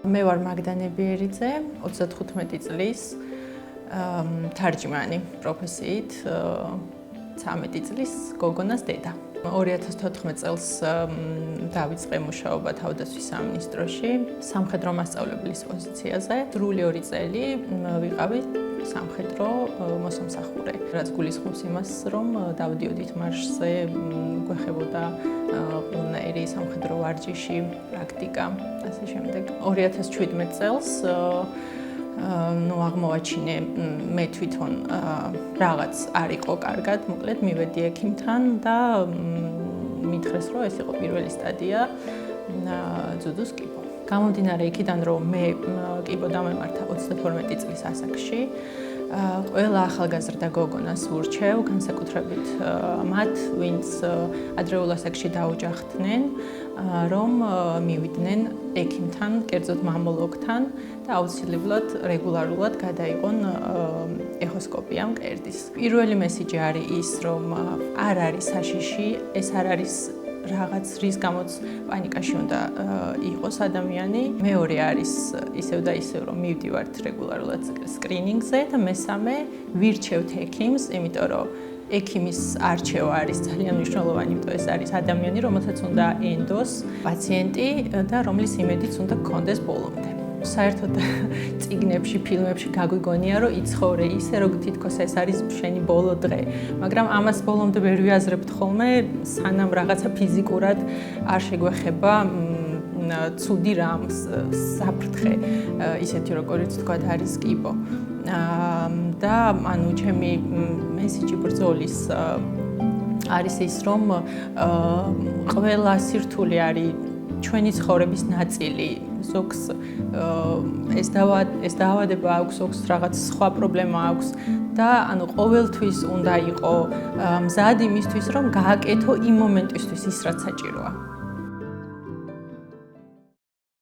მე ვარ მაგდანე ბიერიძე, 35 წლის, თარჯიმანი პროფესიით, 13 წლის გოგონას დედა. 2014 წელს დავიწყე მუშაობა თავდაცვის სამინისტროში, სამხედრო მასწავლებლის პოზიციაზე. სრული 2 წელი ვიყავი სამხედრო მოსამსახურე. რაც გულისხმობს იმას, რომ დავდიოდით მარშზე, გვეხებოდა ყველანაირი სამხედრო ვარჯიში, პრაქტიკა, ასე შემდეგ. 2017 წელს აღმოვაჩინე მე თვითონ რაღაც არ იყო კარგად, მოკლედ მივედი ექიმთან და მითხრეს, რომ ეს იყო პირველი სტადია ძუძუს კიბო. გამომდინარე იქიდან, რომ მე კიბო დამემართა 32 წლის ასაკში, ყველა ახალგაზრდა გოგონას ვურჩევ, განსაკუთრებით მათ, ვინც ადრეულ ასაკში დაოჯახდნენ, რომ მივიდნენ ექიმთან, კერძოდ მამოლოგთან და აუცილებლად რეგულარულად გადაიღონ ეხოსკოპია მკერდის. პირველი მესიჯი არის ის, რომ არ არის საშიში, ეს არ არის რაღაც რის გამოც პანიკაში უნდა იყოს ადამიანი. მეორე არის ისევ და ისევ, რომ მივდივართ რეგულარულად სკრინინგზე და მესამე ვირჩევთ ექიმს, იმიტომ რომ ექიმის არჩევა არის ძალიან მნიშვნელოვანი, იმიტომ ეს არის ადამიანი, რომელსაც უნდა ენდოს პაციენტი და რომლის იმედიც უნდა გქონდეს ბოლომდე. საერთოდ წიგნებში, ფილმებში გაგვიგონია, რომ იცხოვრე ისე, რომ თითქოს ეს არის შენი ბოლო დღე. მაგრამ ამას ბოლომდე ვერ ვიაზრებთ ხოლმე, სანამ რაღაცა ფიზიკურად არ შეგვეხება ცუდი რამ, საფრთხე, ისეთი როგორიც თქვათ არის კიბო. და ანუ ჩემი მესიჯი ბრძოლის არის ის, რომ ყველა სირთულე არის ჩვენი ცხოვრების ნაწილი. ზოგს ეს დაავადება აქვს, ზოგს რაღაც სხვა პრობლემა აქვს და ანუ ყოველთვის უნდა იყო მზად იმისთვის, რომ გააკეთო იმ მომენტისთვის ის, რაც საჭიროა.